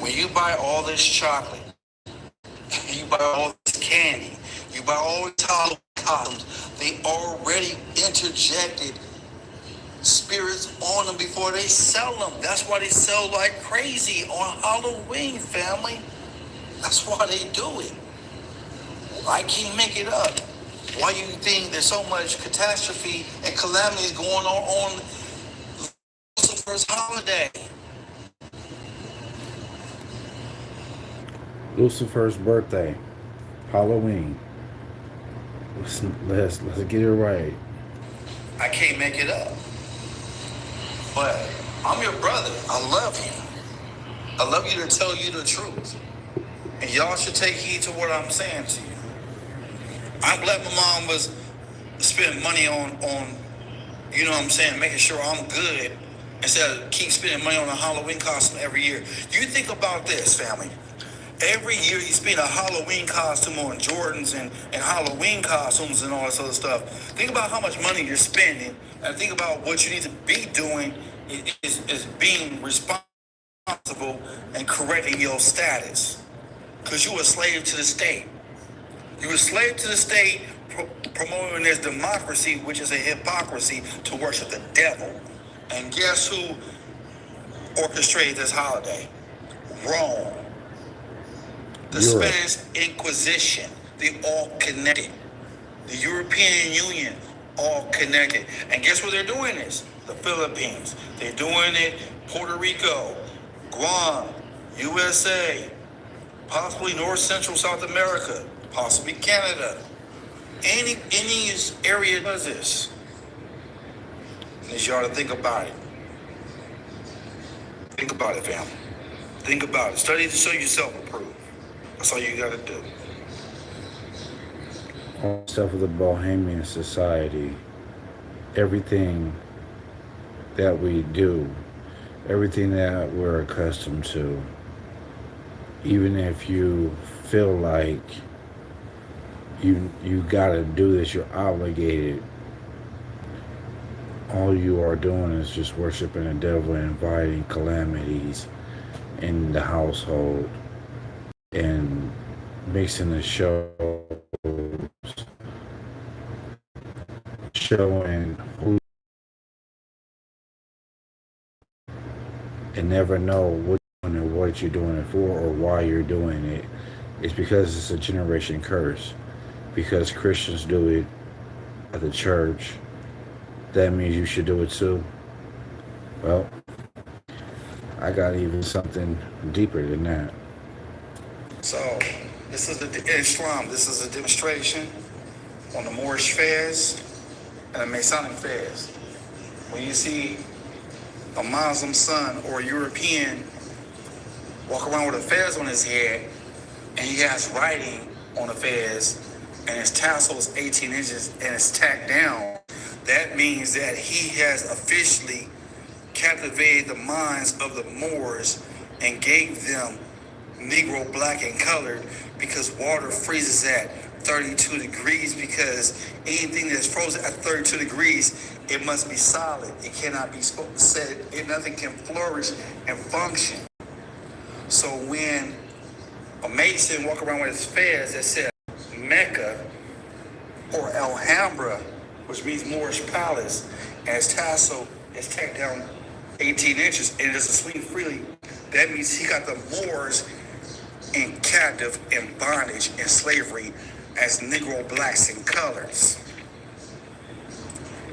When you buy all this chocolate, you buy all this candy, you buy all these Halloween costumes, they already interjected spirits on them before they sell them. That's why they sell like crazy on Halloween, family. That's why they do it. I can't make it up. Why you think there's so much catastrophe and calamities going on Lucifer's holiday? Lucifer's birthday, Halloween. Let's get it right. I can't make it up. But I'm your brother. I love you. I love you to tell you the truth. And y'all should take heed to what I'm saying to you. I'm glad my mom was spending money on you know what I'm saying, making sure I'm good instead of keep spending money on a Halloween costume every year. You think about this, family. Every year you spend a Halloween costume on Jordans and Halloween costumes and all this other stuff. Think about how much money you're spending, and think about what you need to be doing is being responsible and correcting your status. Because you were a slave to the state. You were a slave to the state promoting this democracy, which is a hypocrisy, to worship the devil. And guess who orchestrated this holiday? Rome. The Spanish Inquisition, they all connected. The European Union, all connected. And guess where they're doing this? The Philippines. They're doing it Puerto Rico, Guam, USA, possibly North Central South America, possibly Canada. Any area does this. I need y'all to think about it. Think about it, family. Think about it. Study to show yourself approved. That's all you gotta do. All stuff of the Bohemian society, everything that we do, everything that we're accustomed to, even if you feel like you gotta do this, you're obligated, all you are doing is just worshiping the devil and inviting calamities in the household and mixing the shows, showing who, and never know what you're doing it for or why you're doing it. It's because it's a generation curse. Because Christians do it at the church, that means you should do it too. Well, I got even something deeper than that. So, this is Islam. This is a demonstration on the Moorish fairs and the Masonic fairs. When you see a Muslim son or a European walk around with a fez on his head and he has writing on the fez and his tassel is 18 inches and it's tacked down, that means that he has officially captivated the minds of the Moors and gave them Negro, black, and colored, because water freezes at 32 degrees, because anything that's frozen at 32 degrees, it must be solid. It cannot be said, nothing can flourish and function. So when a Mason walk around with his fez that said Mecca or Alhambra, which means Moorish palace, and his tassel is tacked down 18 inches and it doesn't swing freely, that means he got the Moors in captive, in bondage, in slavery as Negro, blacks, and colors.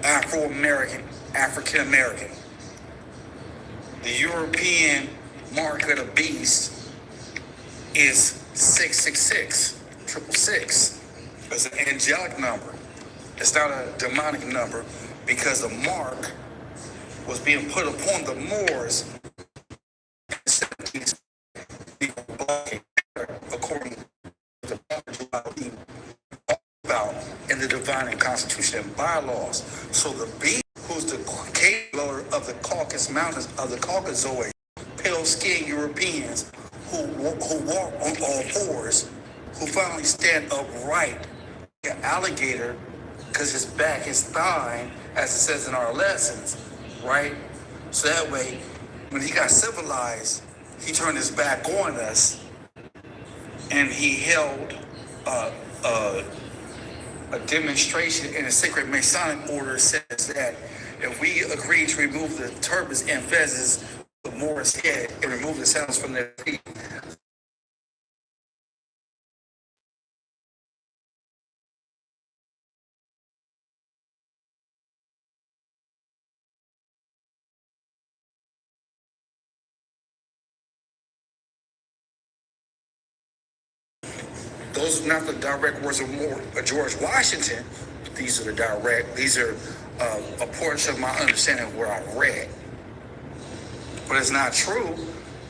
Afro-American, African-American. The European mark of the beast is 666, 666. It's an angelic number. It's not a demonic number, because the mark was being put upon the Moors in the 17th, according to the about in the divine and constitution and bylaws. So the beast, who's the cave dweller of the Caucasus Mountains, of the Caucasoid, pale-skinned Europeans who walk on all fours, who finally stand upright, an alligator, because his back is thine, as it says in our lessons, right? So that way, when he got civilized, he turned his back on us, and he held a demonstration in a secret Masonic order says that if we agree to remove the turbans and fezzes of the Moors' head and remove the sandals from their feet, those are not the direct words of George Washington. These are the direct. These are a portion of my understanding of where I read. But it's not true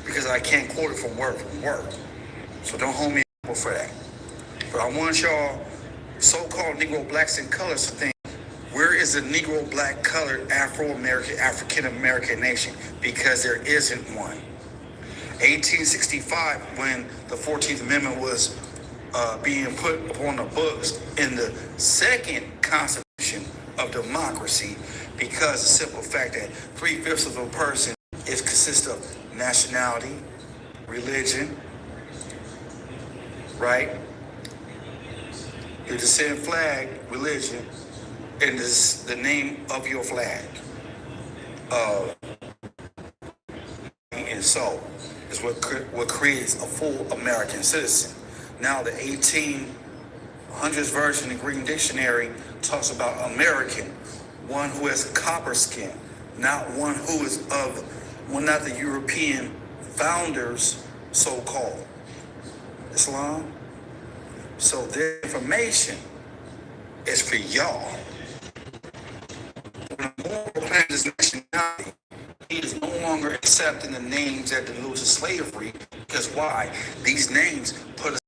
because I can't quote it from word. So don't hold me accountable for that. But I want y'all, so-called Negro blacks in colors, to think, where is the Negro black colored Afro-American, African-American nation? Because there isn't one. 1865, when the 14th Amendment was being put upon the books in the second constitution of democracy, because the simple fact that 3/5 of a person consists of nationality, religion, right? Your descent flag, religion, and this, the name of your flag. And so is what creates a full American citizen. Now the 1800s version of Green Dictionary talks about American, one who has copper skin, not one who is not the European founders, so-called Islam. So the information is for y'all. When a Moor proclaims his nationality, he is no longer accepting the names that denote slavery. Because why? These names put us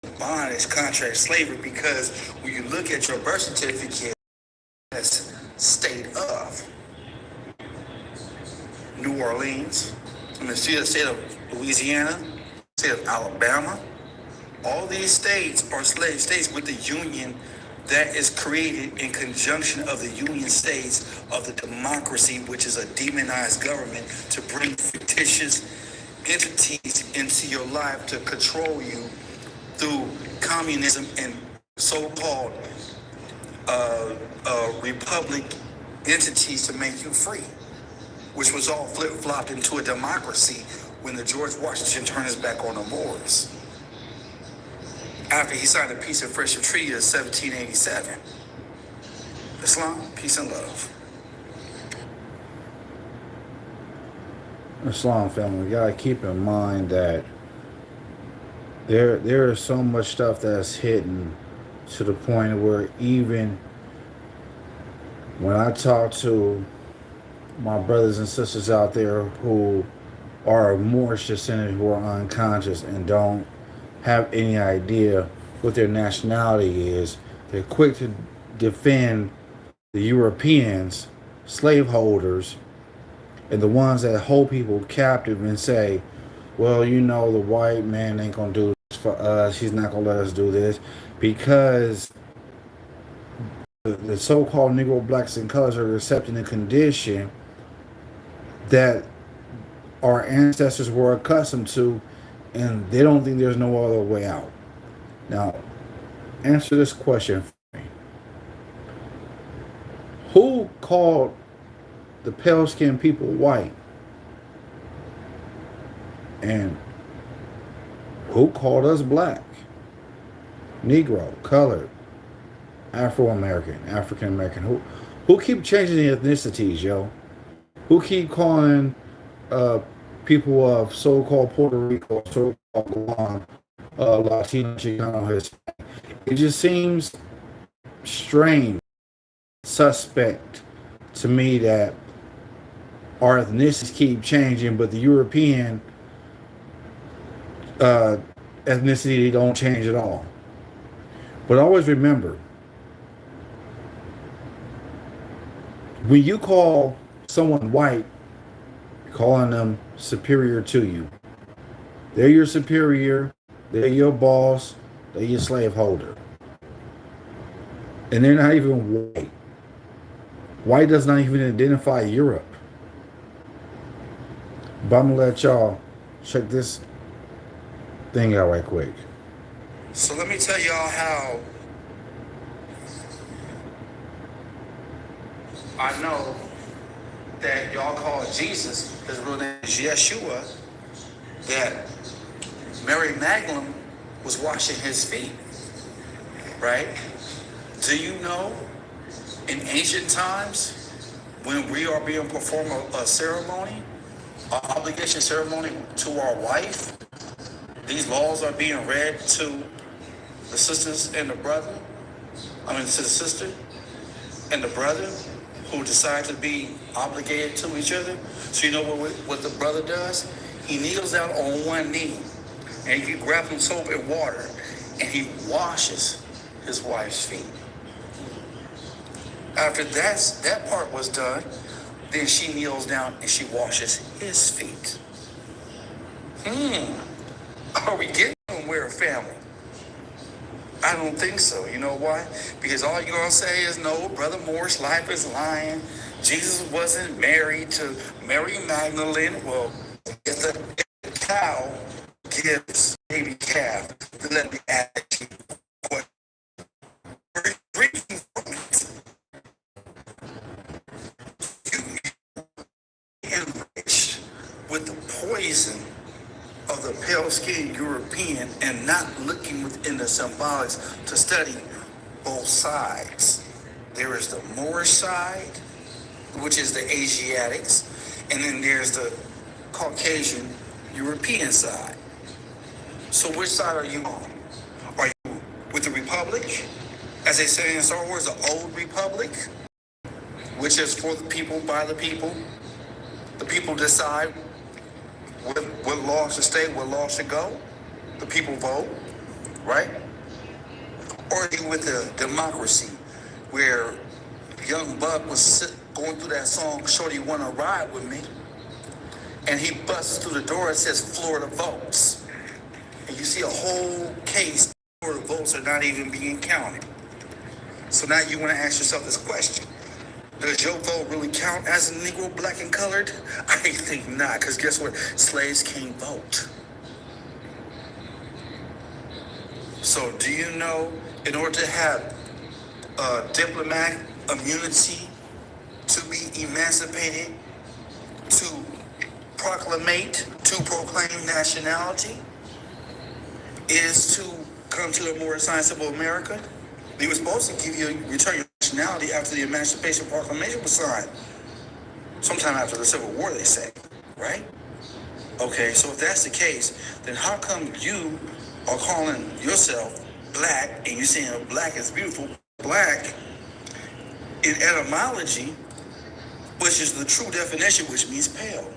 in bondage, contract, slavery. Because when you look at your birth certificate, that's state of New Orleans, and the state of Louisiana, state of Alabama. All these states are slave states with the union that is created in conjunction of the Union States of the democracy, which is a demonized government to bring fictitious entities into your life to control you through communism and so-called republic entities to make you free, which was all flip-flopped into a democracy when the George Washington turned his back on the Moors after he signed the Peace and Friendship Treaty of 1787. Islam, peace and love. Islam family, we gotta keep in mind that there is so much stuff that's hidden to the point where even when I talk to my brothers and sisters out there who are Moorish descended, who are unconscious and don't have any idea what their nationality is, they're quick to defend the Europeans, slaveholders, and the ones that hold people captive and say, well, you know, the white man ain't gonna do this for us, he's not gonna let us do this, because the so-called Negro blacks and colors are accepting a condition that our ancestors were accustomed to, and they don't think there's no other way out. Now, answer this question for me. Who called the pale-skinned people white? And who called us black? Negro, colored, Afro-American, African-American. Who keep changing the ethnicities, yo? Who keep calling people of so-called Puerto Rico, so-called Guam, Latino, Chicano, Hispanic? It just seems strange, suspect to me that our ethnicities keep changing, but the European ethnicity don't change at all. But always remember, when you call someone white, you're calling them superior to you. They're your superior, they're your boss, they're your slaveholder. And they're not even white. White does not even identify Europe. But I'm gonna let y'all Check this thing out right quick. So let me tell y'all how I know that y'all call Jesus, his real name is Yeshua, that Mary Magdalene was washing his feet, right? Do you know in ancient times when we are being performed a ceremony, an obligation ceremony to our wife, these laws are being read to the sisters and the brother, to the sister and the brother who decide to be obligated to each other. So you know what the brother does? He kneels down on one knee and he grabs some soap and water and he washes his wife's feet. After that part was done, then she kneels down and she washes his feet. Are we getting somewhere, family? I don't think so. You know why? Because all you're going to say is, no, Brother Morris' life is lying. Jesus wasn't married to Mary Magdalene. Well, if the cow gives baby calf, then let me ask you what you're drinking from it. You enriched with the poison of the pale-skinned European and not looking within the symbolics to study both sides. There is the Moorish side, which is the Asiatics, and then there's the Caucasian European side. So which side are you on? Are you with the Republic, as they say in Star Wars, the old Republic, which is for the people, by the people? The people decide what laws should stay, what laws should go. The people vote, right? Or are you with the democracy, where young Buck was going through that song, Shorty Wanna Ride With Me, and he busts through the door and says, Florida votes. And you see a whole case, Florida votes are not even being counted. So now you want to ask yourself this question. Does your vote really count as a Negro, black, and colored? I think not, because guess what? Slaves can't vote. So do you know, in order to have diplomatic immunity, to be emancipated, to proclaim nationality, is to come to the Moorish Science of America? They were supposed to return your nationality after the Emancipation Proclamation was signed. Sometime after the Civil War, they say, right? Okay, so if that's the case, then how come you are calling yourself black and you're saying black is beautiful? Black, in etymology, which is the true definition, which means pale.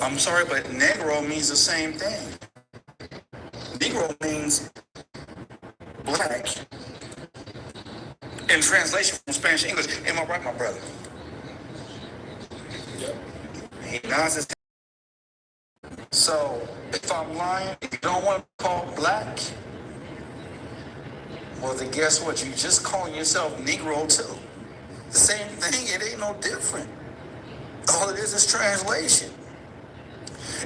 I'm sorry, but Negro means the same thing. Negro means black in translation from Spanish to English. Am I right, my brother? Yep. He nods his head. So, if I'm lying, if you don't want to call black, well, then guess what? You just calling yourself Negro, too. The same thing, it ain't no different. All it is translation.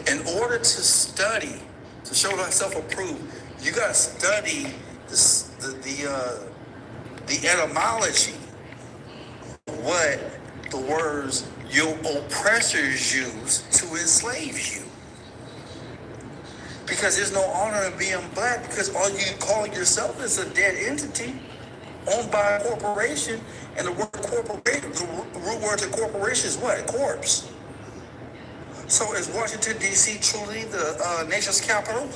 In order to study, to show thyself approved, you got to study the etymology, what the words your oppressors use to enslave you. Because there's no honor in being black, because all you calling yourself is a dead entity owned by a corporation, and the word corporation, the root word to corporation is what? Corpse. So is Washington, D.C. truly the nation's capital?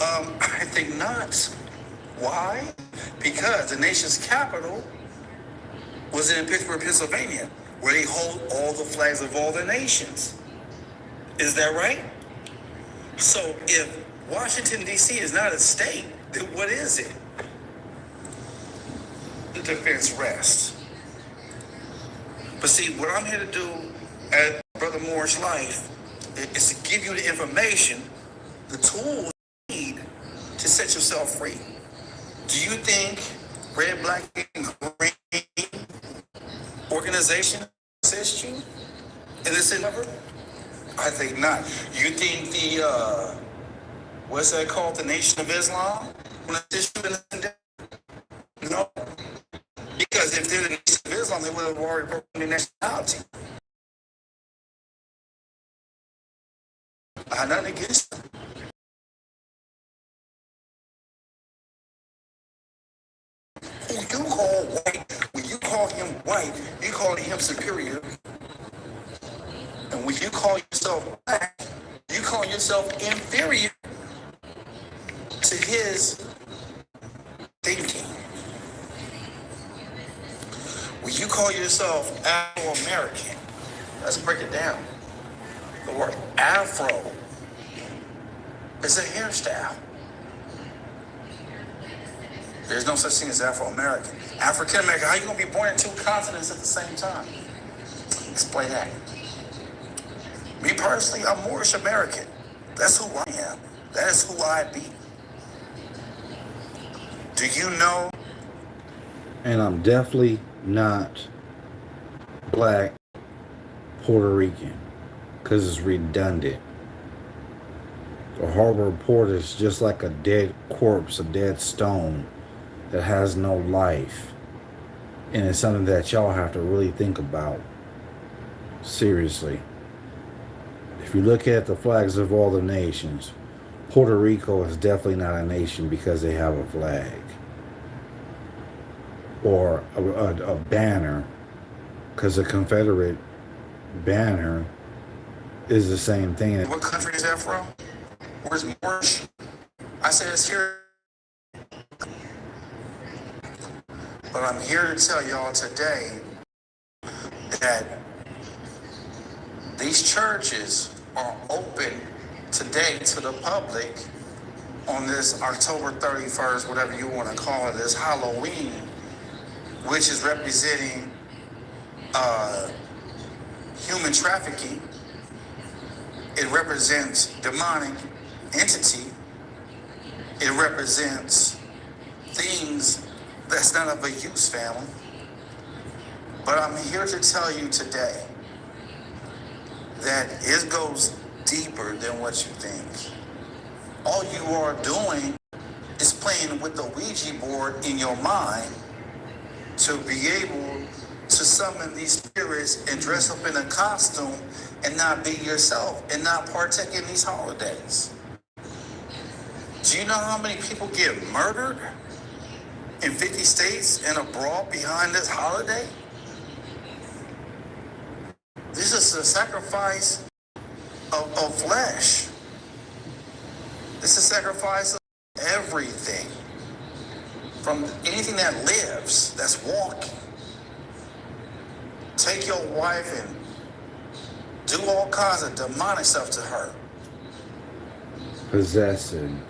I think not. Why? Because the nation's capital was in Pittsburgh, Pennsylvania, where they hold all the flags of all the nations. Is that right? So if Washington, D.C. is not a state, then what is it? The defense rests. But see, what I'm here to do at Brother Moore's Life is to give you the information, the tools you need to set yourself free. Do you think Red, Black, and Green organization assist you in this endeavor? I think not. You think the what's that called? The Nation of Islam? No, because if they're the Nation of Islam, they would have already broken their nationality. I had nothing against them. Who you call white? When you call him white, you call him superior. And when you call yourself black, you call yourself inferior to his thinking. When you call yourself Afro-American, let's break it down. The word Afro is a hairstyle. There's no such thing as Afro-American. African-American, how you gonna be born in two continents at the same time? Explain that. Me personally, I'm Moorish American. That's who I am. That is who I be. Do you know? And I'm definitely not black Puerto Rican, because it's redundant. A harbor port is just like a dead corpse, a dead stone that has no life. And it's something that y'all have to really think about. Seriously. If you look at the flags of all the nations, Puerto Rico is definitely not a nation because they have a flag. Or a banner, because a Confederate banner is the same thing. What country is that from? Where's Moorish? I said it's here. But I'm here to tell y'all today that these churches are open today to the public on this October 31st, whatever you want to call it, this Halloween, which is representing human trafficking. It represents demonic entity. It represents things that's not of a use, family. But I'm here to tell you today that it goes deeper than what you think. All you are doing is playing with the Ouija board in your mind to be able to summon these spirits and dress up in a costume and not be yourself and not partake in these holidays. Do you know how many people get murdered in 50 states and abroad behind this holiday? This is a sacrifice of flesh. This is a sacrifice of everything. From anything that lives, that's walking. Take your wife and do all kinds of demonic stuff to her. Possessing.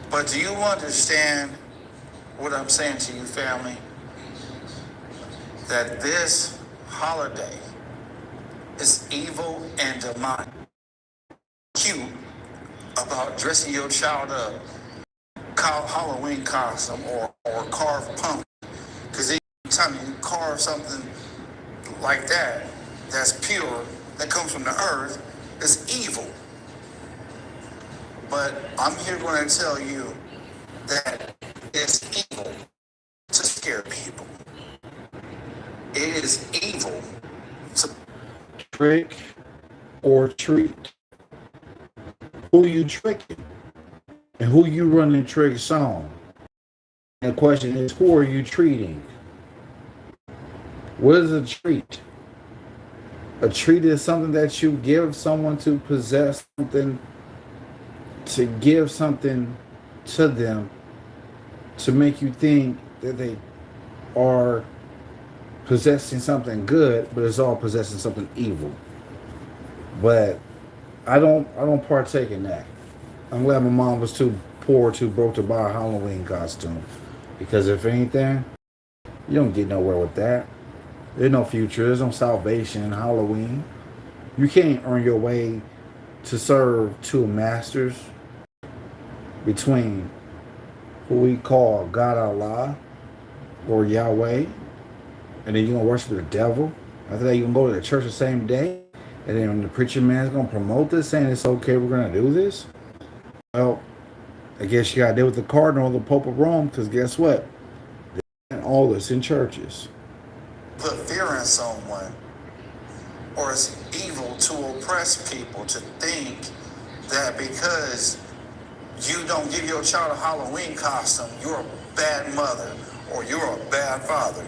But do you understand what I'm saying to you, family? That this holiday is evil and demonic. Cute about dressing your child up, Halloween costume or carved pumpkin. Because anytime you carve something like that, that's pure, that comes from the earth, it's evil. But I'm here going to tell you that it's evil to scare people. It is evil to trick or treat. Who you tricking? And who you running tricks on? And the question is, who are you treating? What is a treat? A treat is something that you give someone to possess something, to give something to them, to make you think that they are possessing something good, but it's all possessing something evil. But I don't partake in that. I'm glad my mom was too poor, too broke to buy a Halloween costume. Because if anything, you don't get nowhere with that. There's no future. There's no salvation in Halloween. You can't earn your way to serve two masters between who we call God Allah or Yahweh, and then you're going to worship the devil. After that, you're going to go to the church the same day And then when the preacher man's gonna promote this, saying it's okay, we're gonna do this. Well, I guess you gotta deal with the cardinal, the Pope of Rome, because guess what? And all this in churches. Put fear in someone, or it's evil to oppress people to think that because you don't give your child a Halloween costume, you're a bad mother or you're a bad father.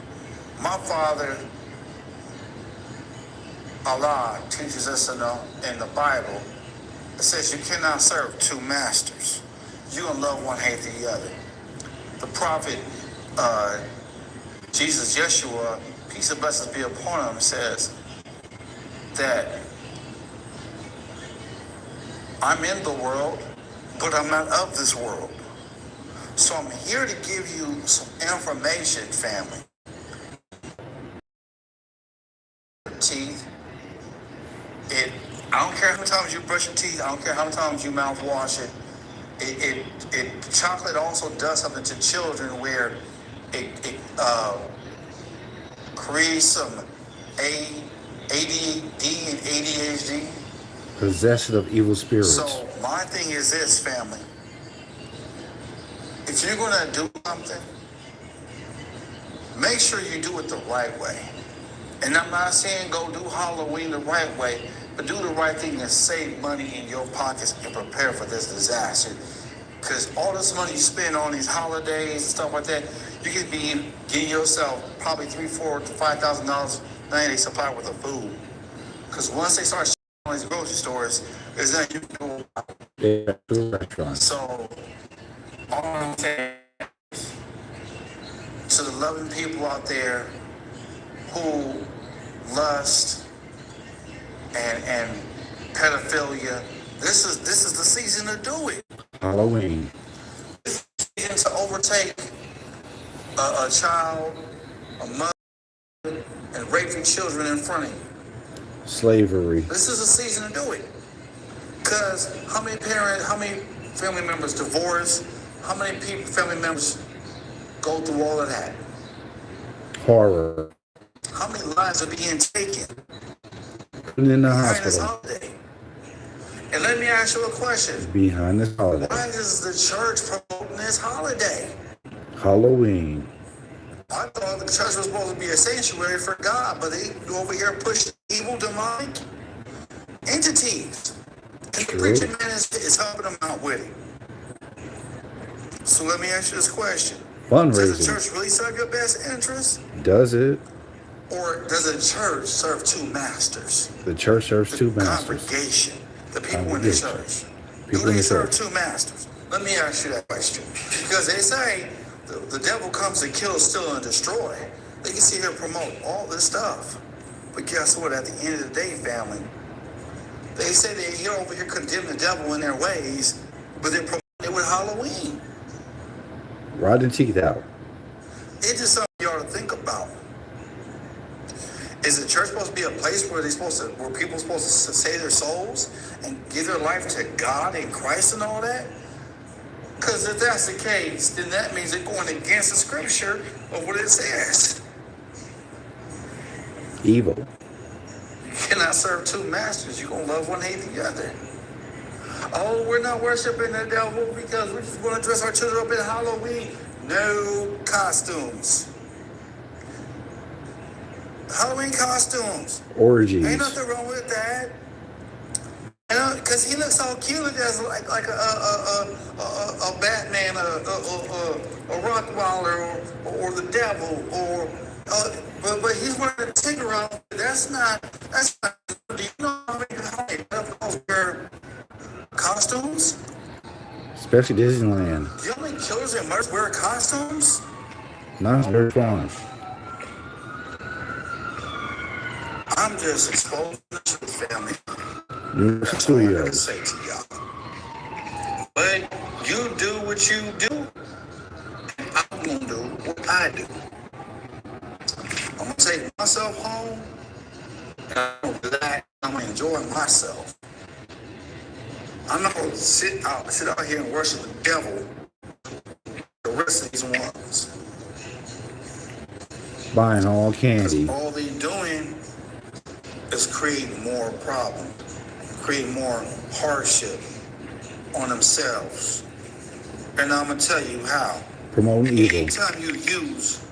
My father, Allah, teaches us in the Bible, it says you cannot serve two masters. You can love one, hate the other. The prophet, Jesus, Yeshua, peace and blessings be upon him, says that I'm in the world, but I'm not of this world. So I'm here to give you some information, family. Teeth. I don't care how many times you brush your teeth. I don't care how many times you mouthwash it. Chocolate also does something to children where it creates some ADD and ADHD. Possessed of evil spirits. So my thing is this, family. If you're gonna do something, make sure you do it the right way. And I'm not saying go do Halloween the right way, but do the right thing and save money in your pockets and prepare for this disaster. Because all this money you spend on these holidays and stuff like that, you could be getting yourself probably $3,000, $4,000 to $5,000 90-day supply worth of food. Because once they start on these grocery stores, there's nothing you can do. Yeah, to restaurants. So, all I'm saying is, to the loving people out there who lust and pedophilia, this is the season to do it. Halloween. This is the season to overtake a child, a mother, and raping children in front of you. Slavery. This is the season to do it. Because how many family members divorce? How many family members go through all of that? Horror. How many lives are being taken Put in the during this hospital. holiday? And let me ask you a question. Behind this holiday. Why is the church promoting this holiday? Halloween. I thought the church was supposed to be a sanctuary for God, but they over here push evil demonic entities. And the preaching man is helping them out with it. So let me ask you this question. Does the Fundraising. church really serve your best interest? Does it? Or does the church serve two masters? The church serves two The masters. congregation, the people in the church. People Do in they the serve church. two masters? Let me ask you that question. Because they say the devil comes to kill, steal, and destroy. They can sit here and promote all this stuff. But guess what? At the end of the day, family, they say they're here over here condemn the devil in their ways, but they're promoting it with Halloween. Rotten teeth out. It's just something you ought to think about. Is the church supposed to be a place where people are supposed to save their souls and give their life to God and Christ and all that? Because if that's the case, then that means they're going against the scripture of what it says. Evil. You cannot serve two masters. You're going to love one, hate the other. Oh, we're not worshiping the devil because we just want to dress our children up in Halloween. No costumes. Halloween costumes. Orgies. Ain't nothing wrong with that. Because he looks all cute as like a Batman, a Rottweiler, or the devil, but he's wearing a Tigger outfit. That's not. Do you know how many pedophiles wear costumes? Especially Disneyland. Do you know how many killers and murderers wear costumes? Not very strong. I'm just exposing the truth, family. Universal That's all I gotta Studios. say to y'all. But you do what you do, and I'm gonna do what I do. I'm gonna take myself home, and I'm gonna relax. I'm gonna enjoy myself. I'm not gonna sit out here and worship the devil. The rest of these ones, Buying all candy. all they doing is create more problems, create more hardship on themselves. And I'm going to tell you how. Promoting evil. Anytime you use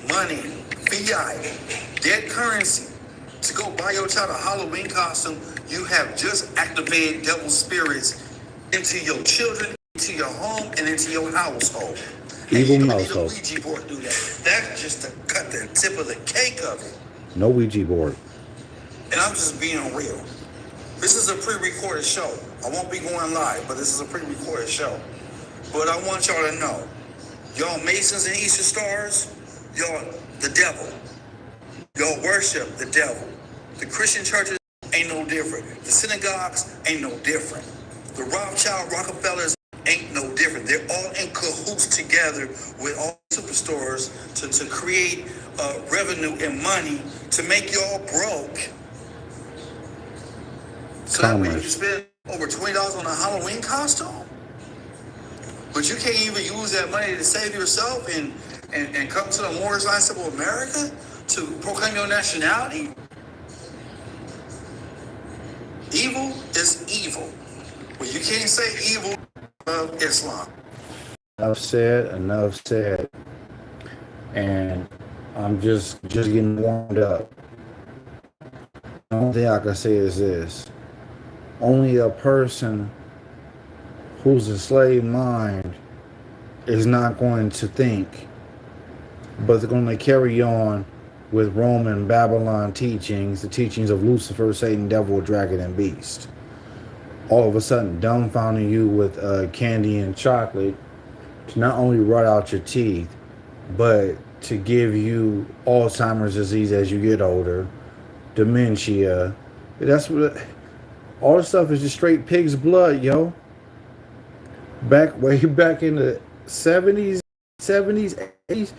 money, fiat, dead currency, to go buy your child a Halloween costume, you have just activated devil spirits into your children, into your home, and into your household. Evil and you household. don't need a Ouija board to do that. That's just to cut the tip of the cake of it. No Ouija board. And I'm just being real. This is a pre-recorded show. I won't be going live, but this is a pre-recorded show. But I want y'all to know, y'all Masons and Easter Stars, y'all the devil. Y'all worship the devil. The Christian churches ain't no different. The synagogues ain't no different. The Rothschild Rockefellers ain't no different. They're all in cahoots together with all superstores to create revenue and money to make y'all broke. So that way you spend over $20 on a Halloween costume, but you can't even use that money to save yourself and come to the motorcycle symbol of America to proclaim your nationality. Evil is evil. Well, you can't say evil of Islam. Enough said. And I'm just getting warmed up. The only thing I can say is this. Only a person who's a slave mind is not going to think, but they're going to carry on with Roman Babylon teachings, the teachings of Lucifer, Satan, devil, dragon, and beast. All of a sudden dumbfounding you with candy and chocolate to not only rot out your teeth, but to give you Alzheimer's disease as you get older, dementia. That's what all this stuff is, just straight pig's blood, yo. Way back in the 70s, 80s,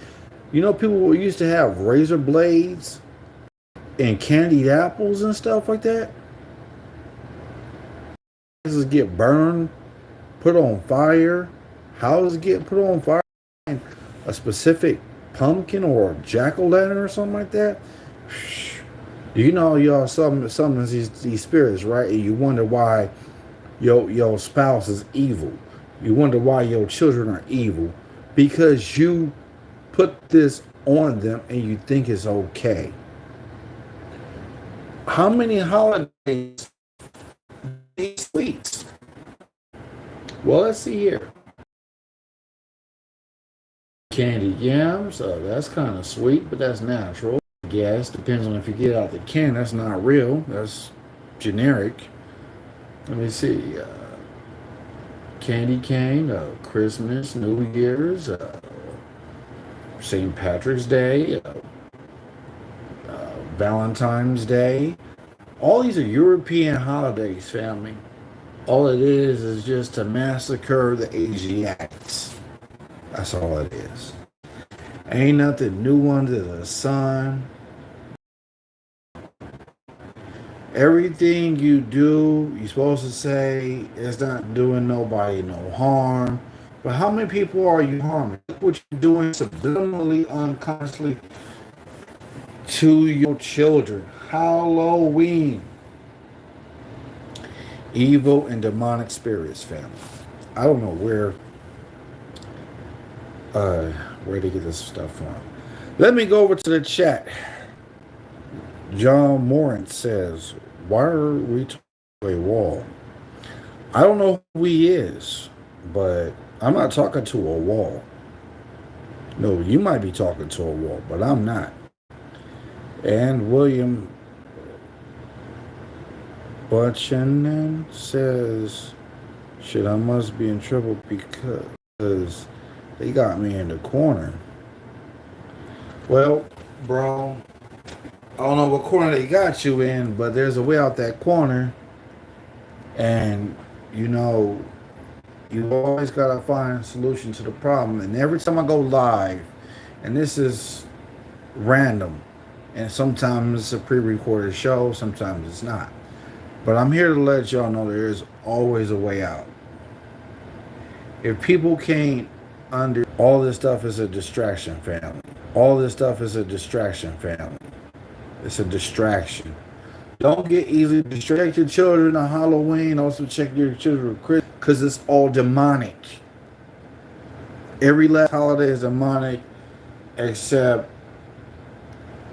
you know, people used to have razor blades and candied apples and stuff like that. Houses get burned, put on fire. Houses get put on fire. And a specific pumpkin or jack-o'-lantern or something like that. You know, y'all summons these spirits, right? And you wonder why your spouse is evil. You wonder why your children are evil, because you put this on them and you think it's okay. How many holidays these weeks? Well, let's see here. Candy yams, that's kind of sweet, but that's natural. I guess depends on if you get out the can. That's not real. That's generic. Let me see. Candy cane, Christmas, New Year's, St. Patrick's Day, Valentine's Day. All these are European holidays, family. All it is just to massacre the Asiatics. That's all it is. Ain't nothing new under the sun. Everything you do, you're supposed to say it's not doing nobody no harm. But how many people are you harming? Look what you're doing subliminally, unconsciously to your children. Halloween. Evil and demonic spirits, family. I don't know where to get this stuff from. Let me go over to the chat. John Morin says, why are we talking to a wall? I don't know who he is, but I'm not talking to a wall. No, you might be talking to a wall, but I'm not. And William Buchanan says, shit, I must be in trouble because they got me in the corner. Well, bro, I don't know what corner they got you in, but there's a way out that corner. And, you know, you always got to find a solution to the problem. And every time I go live, and this is random, and sometimes it's a pre-recorded show, sometimes it's not. But I'm here to let y'all know there is always a way out. If people can't all this stuff is a distraction, family. All this stuff is a distraction, family. It's a distraction. Don't get easily distracted. Your children on Halloween. Also check your children for Christmas because it's all demonic. Every last holiday is demonic except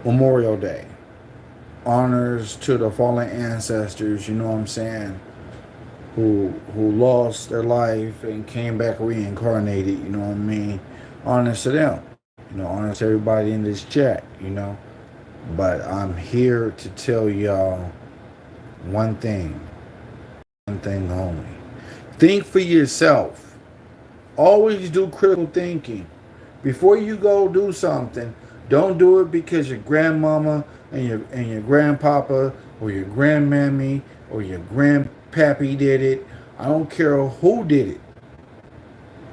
Memorial Day. Honors to the fallen ancestors, you know what I'm saying? Who lost their life and came back reincarnated, you know what I mean? Honors to them. You know, honors to everybody in this chat, you know. But I'm here to tell y'all one thing only. Think for yourself. Always do critical thinking. Before you go do something, don't do it because your grandmama and your grandpapa or your grandmammy or your grandpappy did it. I don't care who did it.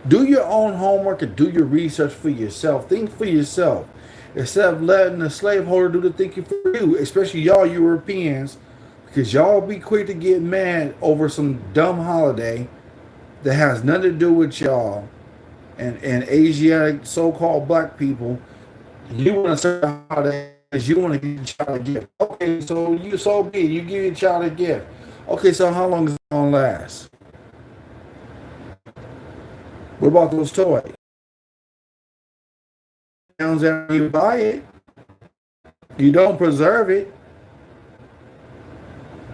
Do your own homework and do your research for yourself. Think for yourself. Instead of letting the slaveholder do the thinking for you, especially y'all Europeans, because y'all be quick to get mad over some dumb holiday that has nothing to do with y'all and Asiatic so-called black people. You want to serve a holiday because you want to give your child a gift. Okay, so be it. You give your child a gift. Okay, so how long is it going to last? What about those toys? After you buy it, you don't preserve it.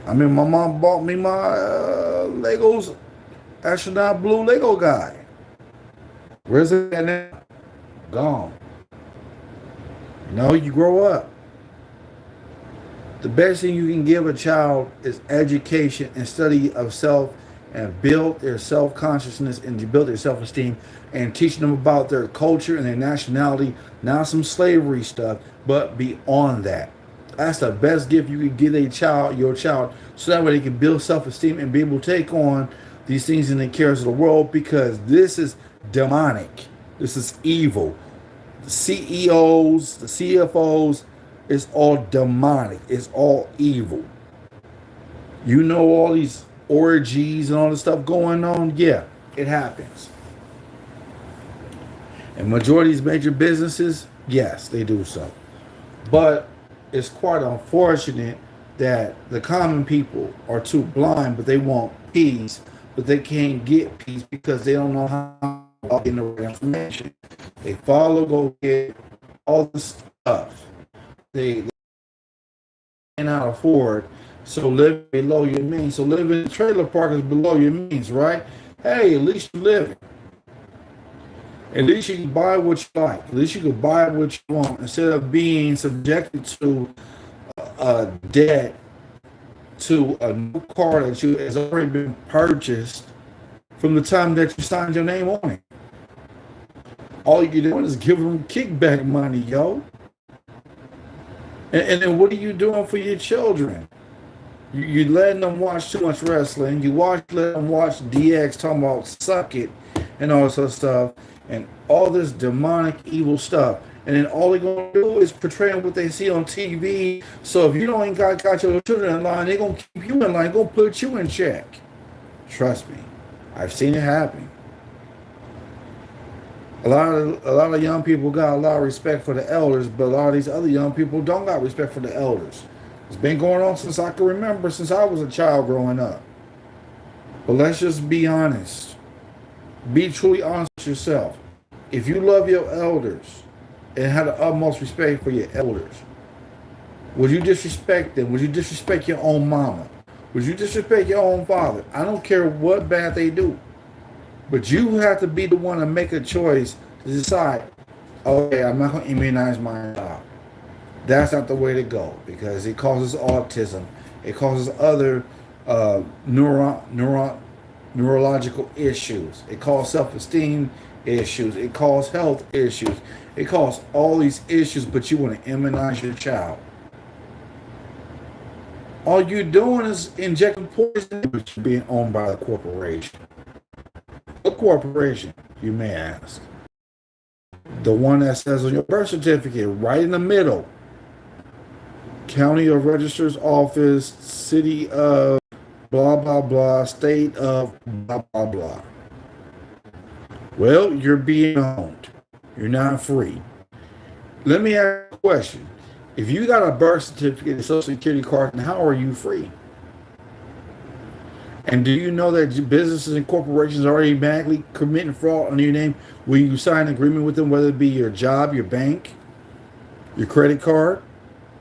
I mean, my mom bought me my Legos astronaut blue Lego guy. Where's it at now? Gone. You grow up. The best thing you can give a child is education and study of self and build their self-consciousness and to build their self-esteem and teaching them about their culture and their nationality, not some slavery stuff, but beyond that. That's the best gift you can give your child, so that way they can build self-esteem and be able to take on these things in the cares of the world, because this is demonic. This is evil. The CEOs, the CFOs, it's all demonic. It's all evil. You know all these orgies and all this stuff going on? Yeah, it happens. And majority of these major businesses, yes, they do so. But it's quite unfortunate that the common people are too blind, but they want peace, but they can't get peace because they don't know how to get the right information. They go get all this stuff. They cannot afford. So live below your means. So living in a trailer park is below your means, right? Hey, at least you live. At least you can buy what you like. At least you can buy what you want instead of being subjected to a debt to a new car that you has already been purchased from the time that you signed your name on it. All you're doing is giving them kickback money, yo. And then what are you doing for your children? You letting them watch too much wrestling. You let them watch DX talking about suck it and all this other stuff and all this demonic evil stuff. And then all they're going to do is portray what they see on TV. So if you don't ain't got your children in line, they're going to keep you in line. They're going to put you in check. Trust me. I've seen it happen. A lot of young people got a lot of respect for the elders, but a lot of these other young people don't got respect for the elders. It's been going on since I can remember, since I was a child growing up. But let's just be honest. Be truly honest with yourself. If you love your elders and have the utmost respect for your elders, would you disrespect them? Would you disrespect your own mama? Would you disrespect your own father? I don't care what bad they do. But you have to be the one to make a choice to decide, okay, I'm not going to immunize my child. That's not the way to go, because it causes autism. It causes other neurological issues. It causes self-esteem issues. It causes health issues. It causes all these issues, but you want to immunize your child. All you're doing is injecting poison, but you're being owned by a corporation. What corporation, you may ask? The one that says on your birth certificate, right in the middle, County of Registrar's Office, City of blah, blah, blah, State of blah, blah, blah. Well, you're being owned. You're not free. Let me ask you a question. If you got a birth certificate and social security card, then how are you free? And do you know that businesses and corporations are automatically committing fraud under your name when you sign an agreement with them, whether it be your job, your bank, your credit card,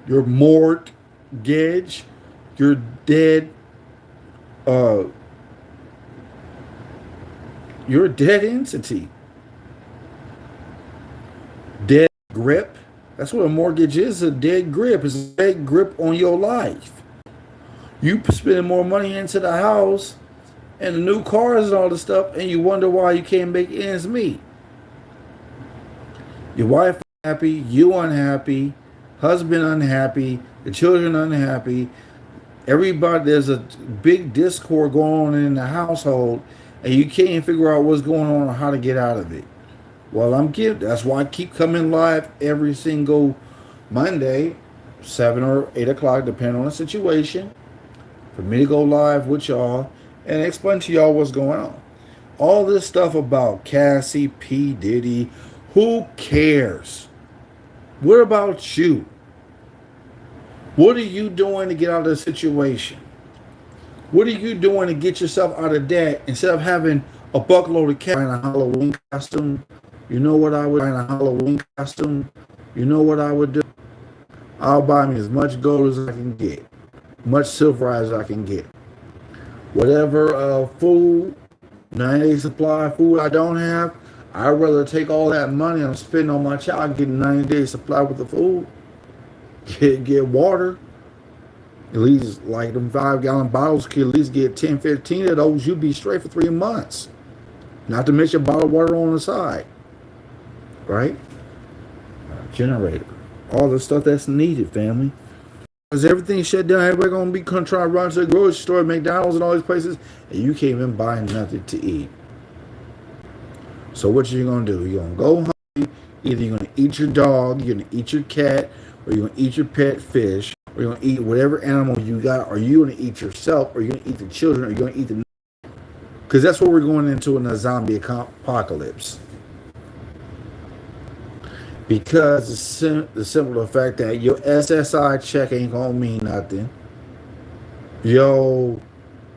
your mortgage, your dead, uh, your dead entity, dead grip. That's what a mortgage is, a dead grip. It's a dead grip on your life. You spending more money into the house and the new cars and all the stuff, and you wonder why you can't make ends meet. Your wife unhappy, you unhappy, husband unhappy, the children unhappy. Everybody, there's a big discord going on in the household, and you can't figure out what's going on or how to get out of it. Well, that's why I keep coming live every single Monday, 7 or 8 o'clock, depending on the situation, for me to go live with y'all and explain to y'all what's going on. All this stuff about Cassie, P. Diddy, who cares? What about you? What are you doing to get out of the situation? What are you doing to get yourself out of debt instead of having a buckload of cash in a Halloween costume? You know what I would buy in a Halloween costume? You know what I would do? I'll buy me as much gold as I can get, much silver as I can get. Whatever food, 90-day supply of food I don't have, I'd rather take all that money I'm spending on my child, get a 90-day supply with the food, get water. At least like them 5-gallon bottles, could at least get 10, 15 of those. You'll be straight for 3 months. Not to mention bottled water on the side. Right? Generator. All the stuff that's needed, family. Because everything's shut down, everybody gonna be trying to run to the grocery store, McDonald's and all these places, and you can't even buy nothing to eat. So what you gonna do? You're gonna go hungry. Either you're gonna eat your dog, you're gonna eat your cat, or you're gonna eat your pet fish, or you're gonna eat whatever animal you got, or you're gonna eat yourself, or you're gonna eat the children, or you're gonna eat the. Because that's what we're going into in a zombie apocalypse. Because the simple fact that your SSI check ain't gonna mean nothing. Your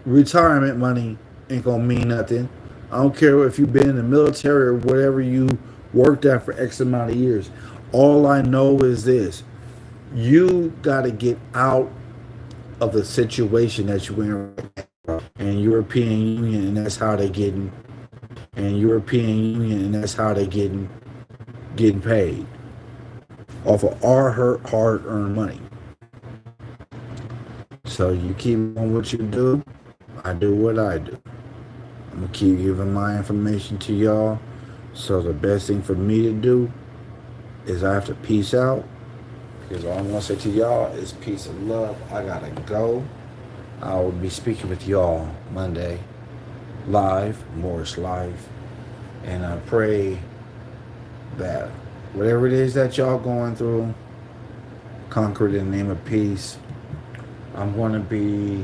retirement money ain't gonna mean nothing. I don't care if you've been in the military or whatever you worked at for X amount of years. All I know is this. You gotta get out of the situation that you're in right now. And European Union, and that's how they're getting paid off of our hard-earned money. So you keep on what you do, I do what I do. I'm gonna keep giving my information to y'all. So the best thing for me to do is I have to peace out, because all I'm gonna say to y'all is peace and love. I gotta go. I will be speaking with y'all Monday live, Morris Live, and I pray that whatever it is that y'all going through, conquer it in the name of peace. I'm going to be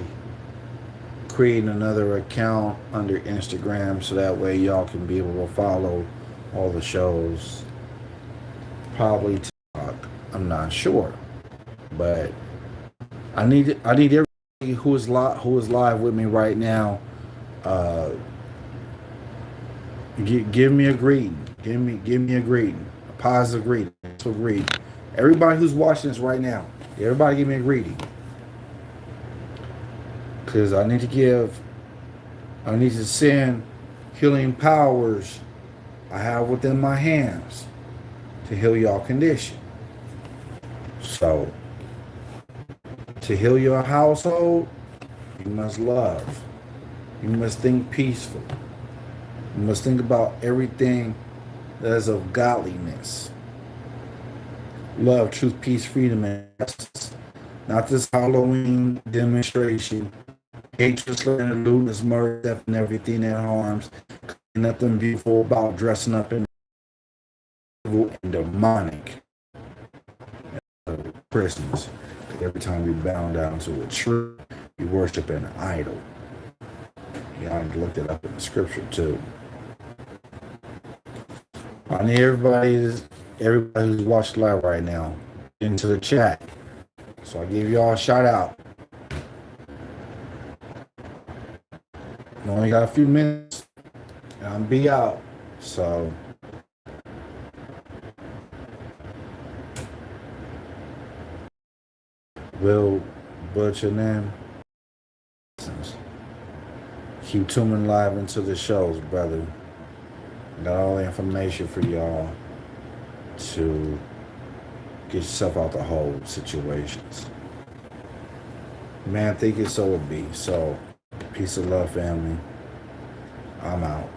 creating another account under Instagram so that way y'all can be able to follow all the shows. Probably TikTok. I'm not sure, but I need everybody who is live with me right now. Give me a greeting. Give me a greeting. A positive greeting. So greeting. Everybody who's watching this right now, everybody give me a greeting. Because I need to send healing powers I have within my hands to heal y'all condition. So, to heal your household, you must love. You must think peaceful. You must think about everything that is of godliness. Love, truth, peace, freedom, and justice. Not this Halloween demonstration. Hatred, slander, lewdness, murder, theft, and everything that harms. Nothing beautiful about dressing up in evil and demonic Christmas. Every time we bow down to a tree, we worship an idol. Y'all looked it up in the scripture too. I need everybody who's watching live right now, into the chat. So I give y'all a shout out. We only got a few minutes and I'm be out. So Will Butch and them. Keep tuning live into the shows, brother. Got all the information for y'all to get yourself out the whole situations. Man, think it so it be. So, peace and love, family. I'm out.